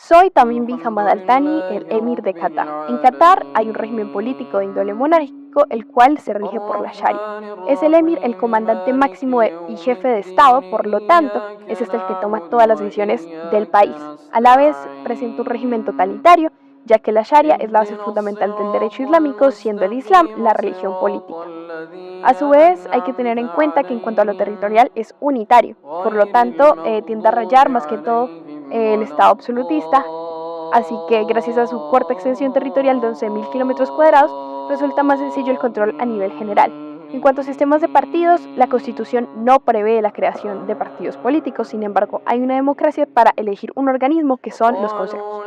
Soy Tamim bin Hamad Al Thani, el emir de Qatar. En Qatar hay un régimen político de índole monárquico, el cual se rige por la Sharia. Es el emir el comandante máximo y jefe de Estado, por lo tanto, es el que toma todas las decisiones del país. A la vez, presenta un régimen totalitario, ya que la Sharia es la base fundamental del derecho islámico, siendo el Islam la religión política. A su vez, hay que tener en cuenta que en cuanto a lo territorial es unitario, por lo tanto, tiende a rayar más que todo el Estado absolutista, así que gracias a su corta extensión territorial de 11.000 kilómetros cuadrados, resulta más sencillo el control a nivel general. En cuanto a sistemas de partidos, la Constitución no prevé la creación de partidos políticos, sin embargo, hay una democracia para elegir un organismo que son los consejos.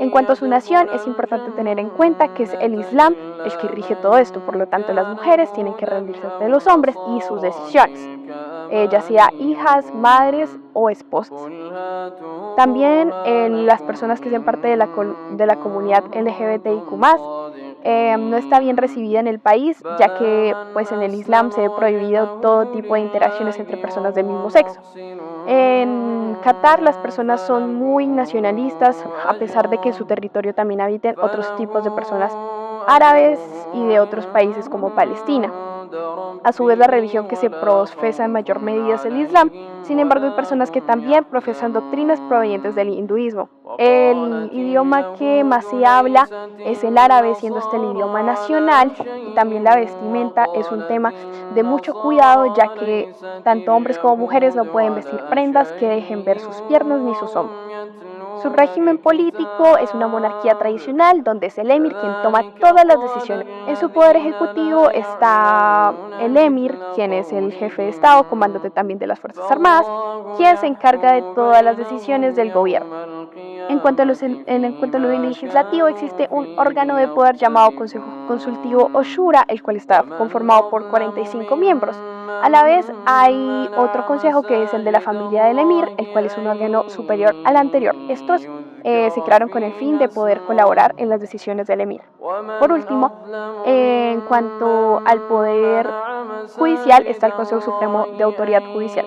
En cuanto a su nación, es importante tener en cuenta que es el Islam el que rige todo esto, por lo tanto las mujeres tienen que rendirse ante los hombres y sus decisiones, ya sea hijas, madres o esposas. También las personas que sean parte de la comunidad LGBTIQ+, no está bien recibida en el país, ya que pues en el Islam se ve prohibido todo tipo de interacciones entre personas del mismo sexo. En Qatar las personas son muy nacionalistas, a pesar de que en su territorio también habiten otros tipos de personas árabes y de otros países como Palestina. A su vez, la religión que se profesa en mayor medida es el Islam. Sin embargo, hay personas que también profesan doctrinas provenientes del hinduismo. El idioma que más se habla es el árabe, siendo este el idioma nacional, y también la vestimenta es un tema de mucho cuidado, ya que tanto hombres como mujeres no pueden vestir prendas que dejen ver sus piernas ni sus hombros. Su régimen político es una monarquía tradicional donde es el emir quien toma todas las decisiones. En su poder ejecutivo está el emir, quien es el jefe de Estado, comandante también de las Fuerzas Armadas, quien se encarga de todas las decisiones del gobierno. En cuanto a lo legislativo, existe un órgano de poder llamado Consejo Consultivo o Shura, el cual está conformado por 45 miembros. A la vez hay otro consejo que es el de la familia del emir, el cual es un órgano superior al anterior. Estos se crearon con el fin de poder colaborar en las decisiones del emir. Por último, en cuanto al poder judicial, está el Consejo Supremo de Autoridad Judicial.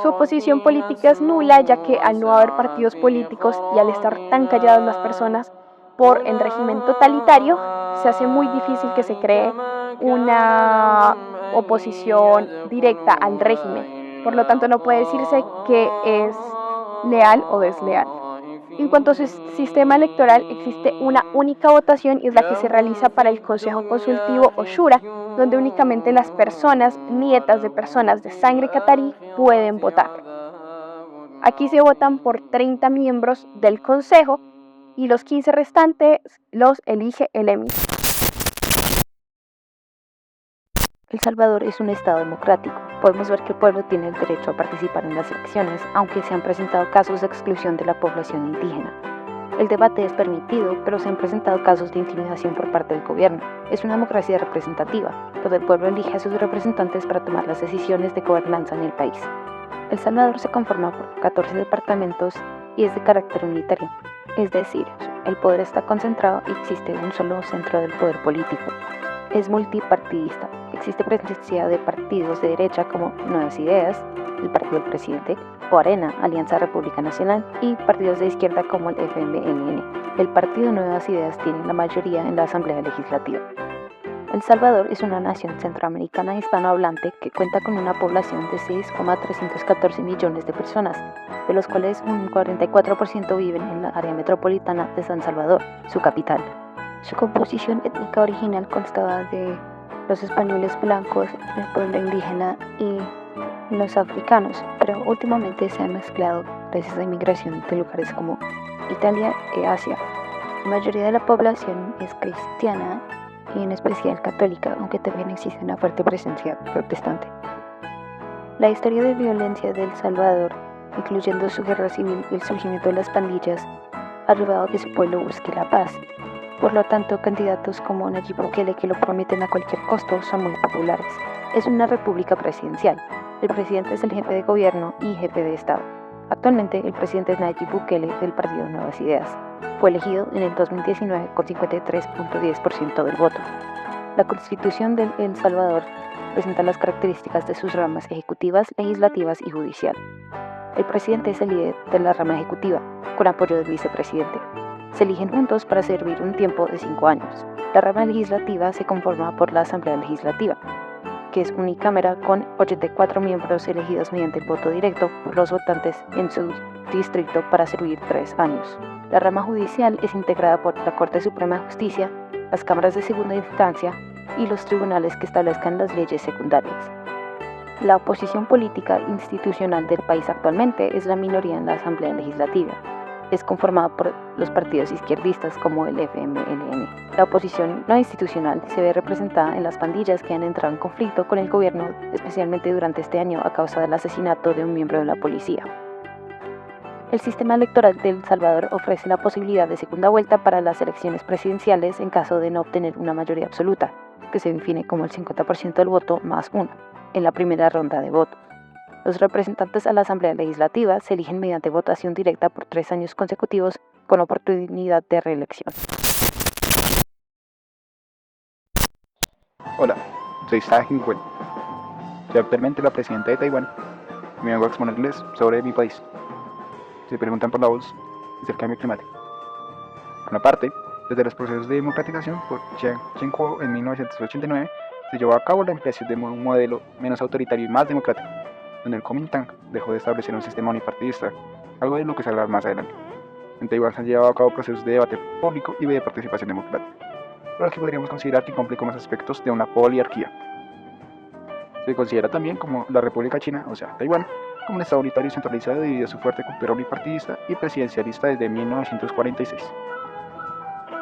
Su oposición política es nula, ya que al no haber partidos políticos y al estar tan calladas las personas por el régimen totalitario, se hace muy difícil que se cree una oposición directa al régimen. Por lo tanto, no puede decirse que es leal o desleal. En cuanto a su sistema electoral, existe una única votación y es la que se realiza para el Consejo Consultivo o Shura, donde únicamente las personas nietas de personas de sangre catarí pueden votar. Aquí se votan por 30 miembros del Consejo y los 15 restantes los elige el emir. El Salvador es un estado democrático. Podemos ver que el pueblo tiene el derecho a participar en las elecciones, aunque se han presentado casos de exclusión de la población indígena. El debate es permitido, pero se han presentado casos de intimidación por parte del gobierno. Es una democracia representativa, donde el pueblo elige a sus representantes para tomar las decisiones de gobernanza en el país. El Salvador se conforma por 14 departamentos y es de carácter unitario, es decir, el poder está concentrado y existe un solo centro del poder político. Es multipartidista. Existe presencia de partidos de derecha como Nuevas Ideas, el Partido del Presidente, o Arena, Alianza República Nacional, y partidos de izquierda como el FMLN. El Partido Nuevas Ideas tiene la mayoría en la Asamblea Legislativa. El Salvador es una nación centroamericana hispanohablante que cuenta con una población de 6,314 millones de personas, de los cuales un 44% viven en la área metropolitana de San Salvador, su capital. Su composición étnica original constaba de los españoles blancos, el pueblo indígena y los africanos, pero últimamente se ha mezclado gracias a inmigración de lugares como Italia y Asia. La mayoría de la población es cristiana y en especial católica, aunque también existe una fuerte presencia protestante. La historia de violencia de El Salvador, incluyendo su guerra civil y el surgimiento de las pandillas, ha llevado a que su pueblo busque la paz. Por lo tanto, candidatos como Nayib Bukele, que lo prometen a cualquier costo, son muy populares. Es una república presidencial. El presidente es el jefe de gobierno y jefe de Estado. Actualmente, el presidente es Nayib Bukele del partido Nuevas Ideas. Fue elegido en el 2019 con 53.10% del voto. La Constitución de El Salvador presenta las características de sus ramas ejecutivas, legislativas y judicial. El presidente es el líder de la rama ejecutiva, con apoyo del vicepresidente. Se eligen juntos para servir un tiempo de 5 años. La rama legislativa se conforma por la Asamblea Legislativa, que es unicámara con 84 miembros elegidos mediante el voto directo por los votantes en su distrito para servir 3 años. La rama judicial es integrada por la Corte Suprema de Justicia, las cámaras de segunda instancia y los tribunales que establezcan las leyes secundarias. La oposición política institucional del país actualmente es la minoría en la Asamblea Legislativa. Es conformada por los partidos izquierdistas como el FMLN. La oposición no institucional se ve representada en las pandillas que han entrado en conflicto con el gobierno, especialmente durante este año a causa del asesinato de un miembro de la policía. El sistema electoral de El Salvador ofrece la posibilidad de segunda vuelta para las elecciones presidenciales en caso de no obtener una mayoría absoluta, que se define como el 50% del voto más 1, en la primera ronda de votos. Los representantes a la Asamblea Legislativa se eligen mediante votación directa por 3 años consecutivos con oportunidad de reelección. Hola, soy Tsai Ing-wen. Soy actualmente la presidenta de Taiwán y me vengo a exponerles sobre mi país. Se preguntan por la voz, es el cambio climático. Por una parte, desde los procesos de democratización por Chiang Ching-kuo en 1989, se llevó a cabo la ampliación de un modelo menos autoritario y más democrático, donde el Kuomintang dejó de establecer un sistema unipartidista, algo de lo que se hablará más adelante. En Taiwán se han llevado a cabo procesos de debate público y de participación democrática, pero aquí podríamos considerar que cumple con los aspectos de una poliarquía. Se considera también como la República China, o sea, Taiwán, como un estado unitario y centralizado debido a su fuerte cultura unipartidista y presidencialista desde 1946.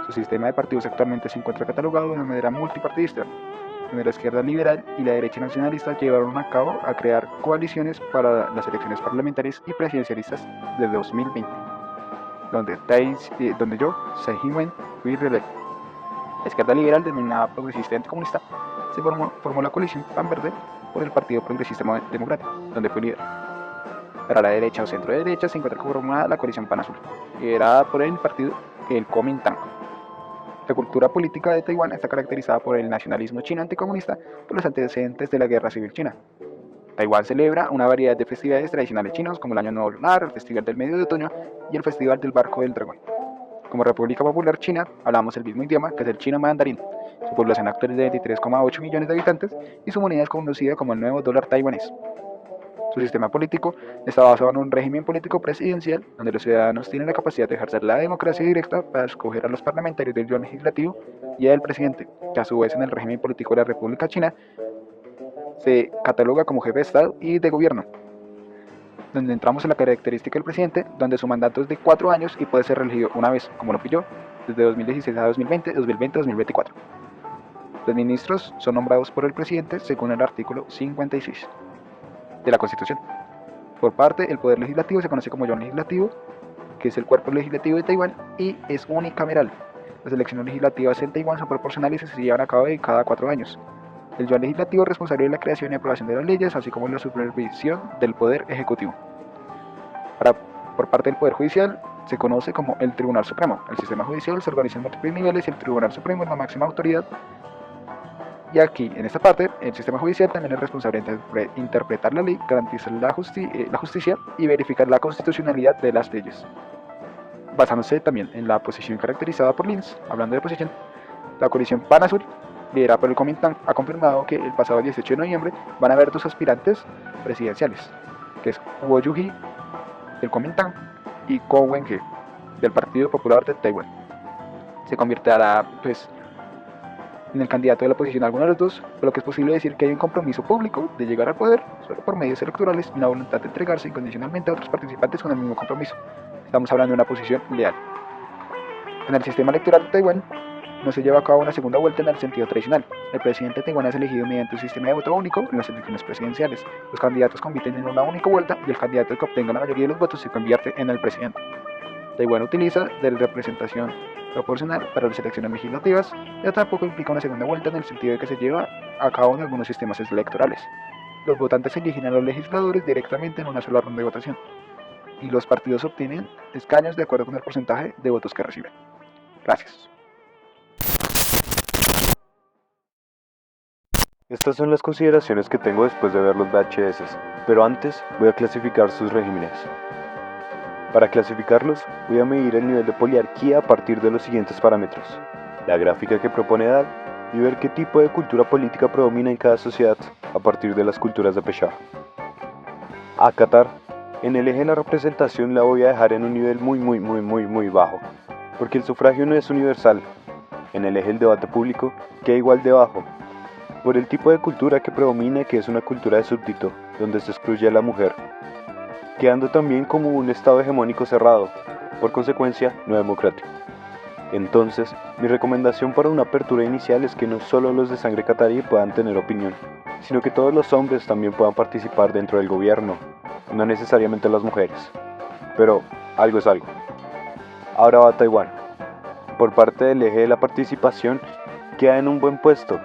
Su sistema de partidos actualmente se encuentra catalogado de una manera multipartidista, donde la izquierda liberal y la derecha nacionalista llevaron a cabo a crear coaliciones para las elecciones parlamentarias y presidencialistas de 2020, donde yo, Tsai Ing-wen, fui reelecto. La izquierda liberal, denominada progresista y anticomunista, se formó la coalición PAN Verde por el Partido Progresista Democrático, donde fue líder. Para la derecha o centro derecha se encuentra conformada la coalición PAN Azul, liderada por el partido el Kuomintang. La cultura política de Taiwán está caracterizada por el nacionalismo chino anticomunista por los antecedentes de la Guerra Civil China. Taiwán celebra una variedad de festividades tradicionales chinos como el Año Nuevo Lunar, el Festival del Medio de Otoño y el Festival del Barco del Dragón. Como República Popular China, hablamos el mismo idioma que es el chino mandarín. Su población actual es de 23,8 millones de habitantes y su moneda es conocida como el nuevo dólar taiwanés. Su sistema político está basado en un régimen político presidencial, donde los ciudadanos tienen la capacidad de ejercer la democracia directa para escoger a los parlamentarios del yuan legislativo y al presidente, que a su vez en el régimen político de la República China se cataloga como jefe de Estado y de gobierno, donde entramos en la característica del presidente, donde su mandato es de 4 años y puede ser reelegido una vez, como lo fui yo, desde 2016 a 2020, 2020 a 2024. Los ministros son nombrados por el presidente según el artículo 56 de la Constitución. Por parte, el Poder Legislativo se conoce como Yuan Legislativo, que es el cuerpo legislativo de Taiwán, y es unicameral. Las elecciones legislativas en Taiwán son proporcionales y se llevan a cabo de cada 4 años. El Yuan Legislativo es responsable de la creación y aprobación de las leyes, así como de la supervisión del Poder Ejecutivo. Por parte del Poder Judicial, se conoce como el Tribunal Supremo. El sistema judicial se organiza en múltiples niveles y el Tribunal Supremo es la máxima autoridad. Y aquí, en esta parte, el sistema judicial también es responsable de interpretar la ley, garantizar la justicia y verificar la constitucionalidad de las leyes. Basándose también en la posición caracterizada por Linz, hablando de posición, la coalición PAN Azul, liderada por el Kuomintang, ha confirmado que el pasado 18 de noviembre van a haber 2 aspirantes presidenciales, que es Kuo Yu-hee, del Kuomintang, y Ko Wen-je, del Partido Popular de Taiwán. Se convertirá, en el candidato de la oposición a alguno de los dos, por lo que es posible decir que hay un compromiso público de llegar al poder solo por medios electorales y una voluntad de entregarse incondicionalmente a otros participantes con el mismo compromiso. Estamos hablando de una posición leal. En el sistema electoral de Taiwán no se lleva a cabo una segunda vuelta en el sentido tradicional. El presidente de Taiwán es elegido mediante un sistema de voto único en las elecciones presidenciales. Los candidatos compiten en una única vuelta y el candidato que obtenga la mayoría de los votos se convierte en el presidente. Taiwán utiliza de la representación proporcional para las elecciones legislativas, ya tampoco implica una segunda vuelta en el sentido de que se lleva a cabo en algunos sistemas electorales. Los votantes eligen a los legisladores directamente en una sola ronda de votación, y los partidos obtienen escaños de acuerdo con el porcentaje de votos que reciben. Gracias. Estas son las consideraciones que tengo después de ver los VHS, pero antes voy a clasificar sus regímenes. Para clasificarlos, voy a medir el nivel de poliarquía a partir de los siguientes parámetros: la gráfica que propone Dag, y ver qué tipo de cultura política predomina en cada sociedad a partir de las culturas de Peshawar. A Qatar, en el eje de la representación la voy a dejar en un nivel muy bajo, porque el sufragio no es universal. En el eje del debate público queda igual de bajo, por el tipo de cultura que predomina, que es una cultura de súbdito, donde se excluye a la mujer, quedando también como un estado hegemónico cerrado, por consecuencia no democrático. Entonces, mi recomendación para una apertura inicial es que no solo los de sangre catarí puedan tener opinión, sino que todos los hombres también puedan participar dentro del gobierno, no necesariamente las mujeres. Pero algo es algo. Ahora va Taiwán. Por parte del eje de la participación, queda en un buen puesto.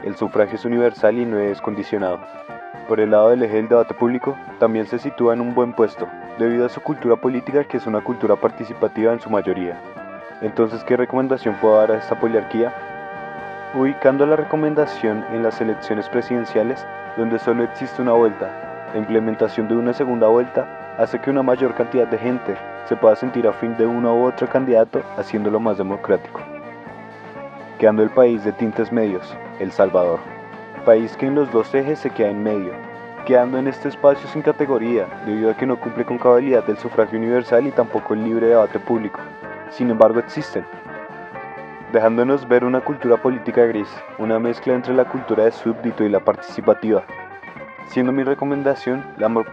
El sufragio es universal y no es condicionado. Por el lado del eje del debate público, también se sitúa en un buen puesto, debido a su cultura política, que es una cultura participativa en su mayoría. Entonces, ¿qué recomendación puedo dar a esta poliarquía? Ubicando la recomendación en las elecciones presidenciales, donde solo existe una vuelta, la implementación de una segunda vuelta hace que una mayor cantidad de gente se pueda sentir afín de uno u otro candidato, haciéndolo más democrático. Quedando el país de tintes medios, El Salvador, país que en los dos ejes se queda en medio, quedando en este espacio sin categoría, debido a que no cumple con cabalidad el sufragio universal y tampoco el libre debate público. Sin embargo, existen, dejándonos ver una cultura política gris, una mezcla entre la cultura de súbdito y la participativa, siendo mi recomendación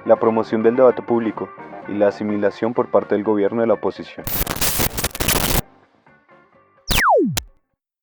la promoción del debate público y la asimilación por parte del gobierno de la oposición.